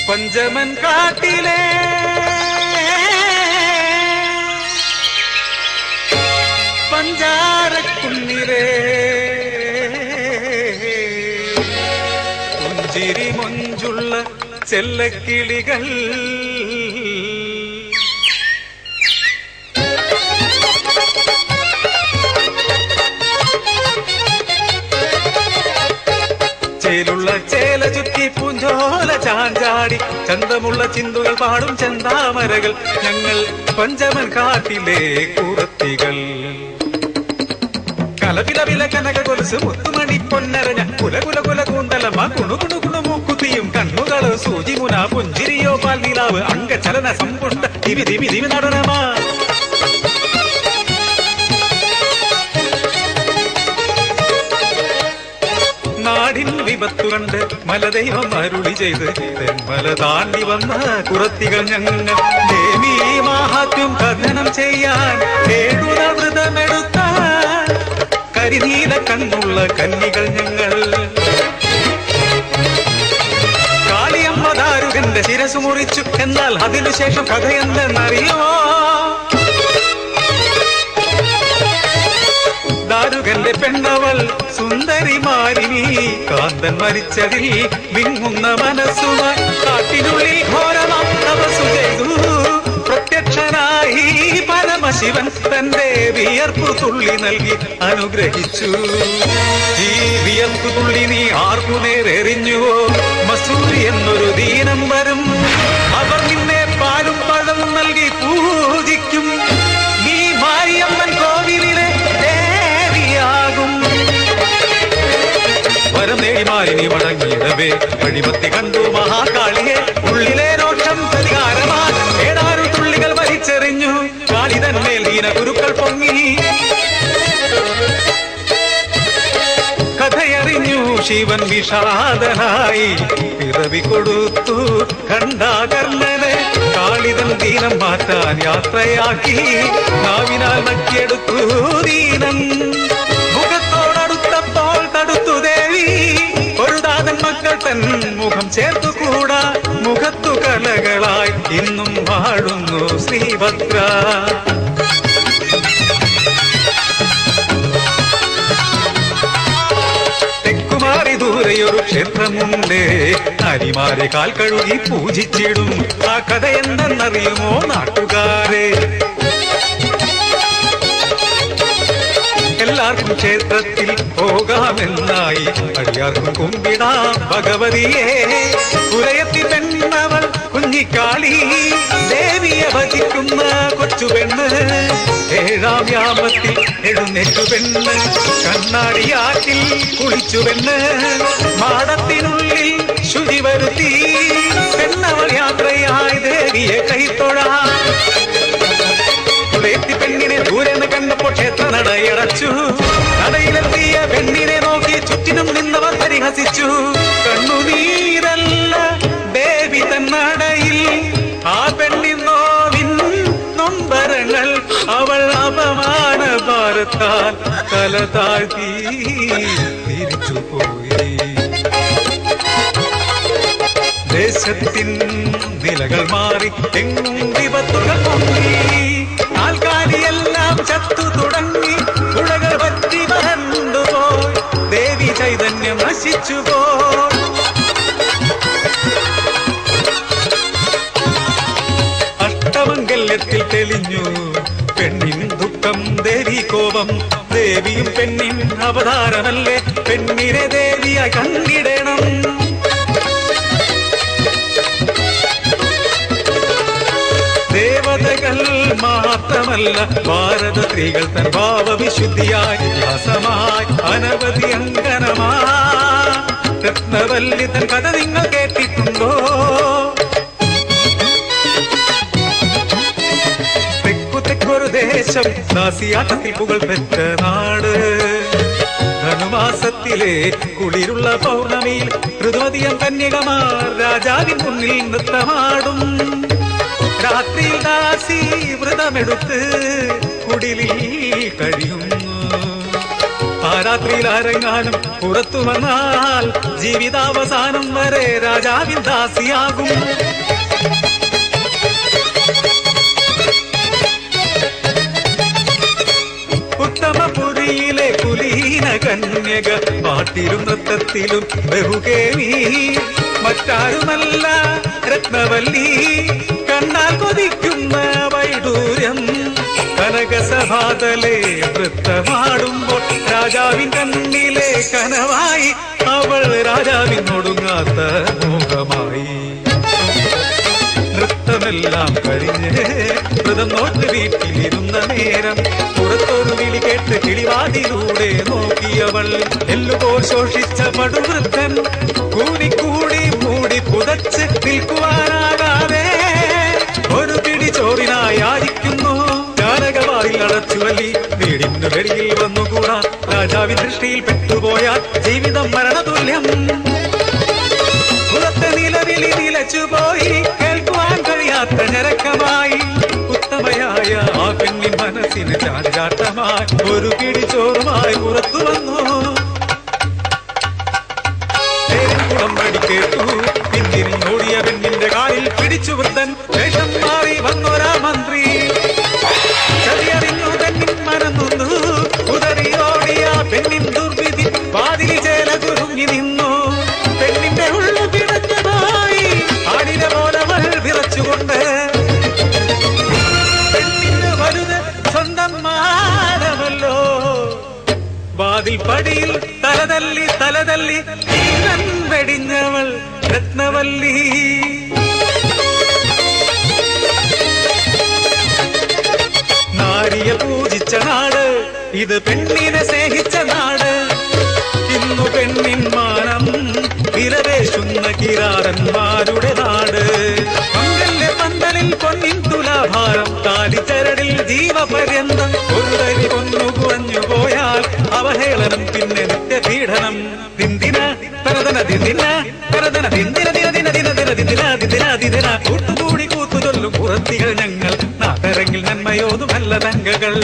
പഞ്ചമൻ കാട്ടിലെ പഞ്ചാരക്കുന്നിരേ പുഞ്ചിരി മൊഞ്ചുള്ള ചെല്ലക്കിളികൾ ചേലുള്ള ചേല ചുറ്റി പൂഞ്ചോല ചാഞ്ചാടി ചന്തമുള്ള ചിന്തുകൾ പാടും ചെന്താമരകൾ ഞങ്ങൾ പഞ്ചമൻ കാട്ടിലെ കുറത്തികൾ. കലപിലവില കനക കൊലുസ് മുത്തുമണി പൊന്നരഞ്ഞ കുലകുല കുല കൂന്തലമ്മ കുണുകുണു കുണുമൂക്കുത്തിയും കണ്ണുകള് സൂചിമുന പുഞ്ചിരിയോ പാൽ നിലാവ് അംഗചലന സമ്പുഷ്ട ദിവി ദിവി ദിവി നടനമാ. നാടിൻ വിപത്തു കണ്ട് മലദൈവം അരുളി ചെയ്ത് തെന്മല താണ്ടി വന്ന കുറത്തികൾ ഞങ്ങൾ ദേവീ മാഹാത്മ്യം കഥനം ചെയ്യാൻ ഏഴുന വ്രതമെടുത്താൻ കരിനീല കണ്ണുള്ള കന്നികൾ ഞങ്ങൾ. കാളിയമ്മ ദാരുകന്റെ ശിരസു മുറിച്ചു, എന്നാൽ അതിനുശേഷം കഥയെന്തെന്നറിയോ? ദാരുകന്റെ പെണ്ണവൾ സുന്ദരി മാരിനി കാന്തൻ മരിച്ചതിൽ വിങ്ങുന്ന മനസ്സുമായി കാട്ടിനുള്ളിൽ ഘോരമാം തപസ്സു ചെയ്തു. പ്രത്യക്ഷനായി പരമശിവൻ തന്റെ വിയർപ്പു തുള്ളി നൽകി അനുഗ്രഹിച്ചു. ഈ വിയർപ്പു തുള്ളി നീ ആർക്കു നേരെറിഞ്ഞുവോ? മസൂരി എന്നൊരു ദീനം വരും, അവർ നിന്നെ പാലും പഴവും നൽകി പൂജിക്കും. നീ മാരിയമ്മൻ കോവിലിലെ ദേവിയാകും. വരം നേടി മാലിനി മടങ്ങിയിടവേ വഴിമത്തി കണ്ടു മഹാകാളിയെ. ഉള്ളിലെ രോഷം പരിഹാരമാൻ ഏതാരു തുള്ളികൾ വലിച്ചെറിഞ്ഞു. കാളി തന്മേൽ ദീന ഗുരുക്കൾ പൊങ്ങി. കഥയറിഞ്ഞു ശിവൻ വിഷാദനായി പിറവി കൊടുത്തു ഖണ്ഡാകർണനെ. കാളിതൻ ദീനം മാറ്റാൻ യാത്രയാക്കി നാവിനാൽ നക്കിയെടുത്തു ദീനം. മുഖത്തോടടുത്തപ്പോൾ തടുത്തു ദേവി. ഒരു ദാതൻ മക്കൾ തൻ മുഖം ചേർത്തുകൂടാ. മുഖത്തു കലകളായി ഇന്നും വാഴുന്നു ശ്രീഭദ്ര. തെക്കുമാറി ദൂരെയൊരു ക്ഷേത്രമുണ്ട്, അരിമാരെ കാൽ കഴുകി പൂജിച്ചിടും. ആ കഥ എന്തെന്നറിയുമോ നാട്ടുകാരെ? എല്ലാവർക്കും ക്ഷേത്രത്തിൽ പോകാമെന്നായി അടിയാർക്കും കുമ്പിടാം ഭഗവതിയെ. പുരയത്തി പെണ്ണവൾ കുഞ്ഞിക്കാളി ദേവിയെ ഭജിക്കുന്ന കൊച്ചുപെണ്ണ്. ഏഴാം യാമത്തിൽ എഴുന്നേറ്റു പെണ്ണ്, കണ്ണാടിയാറ്റിൽ കുളിച്ചു പെണ്ണ്. മാടത്തിനുള്ളിൽ ശുചി വരുത്തി പെണ്ണവൾ യാത്രയായി ദേവിയെ കൈത്തൊഴാൻ. പെണ്ണിനെ ദൂരെ നിന്ന് കണ്ടപ്പോൾ ക്ഷേത്ര നടയടച്ചു. നടയിലെത്തിയ പെണ്ണിനെ നോക്കി ചുറ്റിനും നിന്നവർ പരിഹസിച്ചു. കണ്ണുനീരല്ല ദേവി തന്നടയിൽ ആ പെണ്ണിൻ നോവിൻ നൊമ്പരങ്ങൾ. അവൾ അപമാന ഭാരത്താൽ തല താഴ്ത്തി തിരിച്ചുപോയി. ദേശത്തിൻ നിലകൾ മാറി എങ്ങും വിപത്തുകൾ പൊങ്ങി. ആൾക്കാരിയെല്ലാം ചത്തു തുടങ്ങി. പുഴകൾ പറ്റി വരണ്ടുപോയി. ദേവി ചൈതന്യം നശിച്ചുപോയി. അഷ്ടമംഗല്യത്തിൽ തെളിഞ്ഞു പെണ്ണിൻ ദുഃഖം ദേവി കോപം. ദേവിയും പെണ്ണിൻ അവതാരമല്ലേ, പെണ്ണിനെ ദേവിയായി കണ്ടിടണം. ദേവതകൾ മാത്രമല്ല ഭാരത സ്ത്രീകൾ തൻ ഭാവവിശുദ്ധിയായി വ്യാസമായി അനവധി അങ്കനമായി. രത്നവല്ലി തൻ കഥ നിങ്ങൾ കേട്ടിട്ടുണ്ടോ? തെക്കു തെക്കൊരു ദേശം ദാസിയാട്ടത്തിൽ പുകൾ പെറ്റ നാട്. ധനുമാസത്തിലെ കുളിരുള്ള പൗർണമിയിൽ ഋതുമതിയം കന്യകമാർ രാജാവിൻ മുന്നിൽ നൃത്തമാടും. രാത്രിയിൽ ദാസി വ്രതമെടുത്ത് കുടിലിൽ കഴിയുന്നു. ആ രാത്രിയിൽ ആരെങ്ങാനും പുറത്തു വന്നാൽ ജീവിതാവസാനം വരെ രാജാവിൻ ദാസിയാകും. ഉത്തമപുരിയിലെ കുലീന കന്യക പാട്ടിലും നൃത്തത്തിലും ബഹുകേമി, മറ്റാരുമല്ല രത്നവല്ലി. കണ്ടാൽ കൊതിക്കുന്ന വൈഡൂര്യം കനകസഭാതലെ നൃത്തമാടുമ്പോൾ രാജാവിൻ കണ്ണിലെ കനവായി അവൾ രാജാവിനൊടുങ്ങാത്ത മോഹമായി. നൃത്തമെല്ലാം കഴിഞ്ഞ് വ്രതം നോട്ട് വീട്ടിലിരുന്ന നേരം പുറത്തൊരു വിളി കേട്ട് കിളിവാതിലൂടെ നോക്കിയവൾ. എല്ലുപോൽ ശോഷിച്ച പടുവൃദ്ധൻ കൂടിക്കൂടി മൂടി പുതച്ച് നിൽക്കുവാനാകാതെ ഒരു പിടി ചോറിനായി യാചിക്കുന്നു. ജാനകവാതിൽ അടച്ചുവല്ലി വീടിന് വെളിയിൽ വന്നുകൂടാ. രാജാവിൻ ദൃഷ്ടിയിൽ പെട്ടുപോയാൽ ജീവിതം മരണതുല്യം. പുറത്തെ നിലവിളി നിലച്ചുപോയി, കേൾക്കുവാൻ കഴിയാത്ത ഞരക്കമായി. ഉത്തമയായ ആ പെണ്ണിൻ മനസ്സിന് ചാഞ്ചാട്ടമായി ഒരു പിടിച്ചോറുമായി പുറത്തു വന്നു. കുളം വടി കേട്ടു, പിന്തിരിഞ്ഞോടിയ പെണ്ണിന്റെ കാലിൽ പിടിച്ചു വൃദ്ധൻ. വേഷം മാറി വന്നൊരാ മന്ത്രി ചതിയറിഞ്ഞു പെണ്ണിൻ മനന്നൊന്നു. ഉദറിയോടിയ പെണ്ണിൻ ദുർവിധി വാതിലി ചേല കുരുങ്ങി നിന്നു. പെണ്ണിന്റെ ഉള്ളു പിടഞ്ഞതായി ആടിനെ പോലവൾ വിറച്ചുകൊണ്ട്. പെണ്ണിന് വലുത് സ്വന്തം മാനമല്ലോ. വാതിൽ പടിയിൽ തലതല്ലി തലതല്ലി ജീവൻ വെടിഞ്ഞവൾ രത്നവല്ലി. നാരിയെ പൂജിച്ച നാട് ഇത്, പെണ്ണിനെ സ്നേഹിച്ച നാട്. ഇന്നു പെണ്ണിൻ മാനം വിലപേശുന്ന കിരാരന്മാരുടെ നാട്. മംഗല്യ പന്തലിൽ പൊന്നിൻ തുലാഭാരം, താലിച്ചരടിൽ ജീവപര്യന്തം. ഒരു തരി പൊന്നു കുറഞ്ഞു പോയാൽ അവഹേളനം, പിന്നെ നിത്യപീഡനം. ദിന്ദിന തനതന ദിന്ദിന തനതന ദിന്ദിന ദിന ദിന ദിന ദിന ദിന ദിന ദിന. കൂട്ടുകൂടി കൂത്തുചൊല്ലും പുറത്തികൾ ഞങ്ങൾ, നാട്ടരങ്ങിൽ നന്മയോതുമല്ല തങ്കകൾ.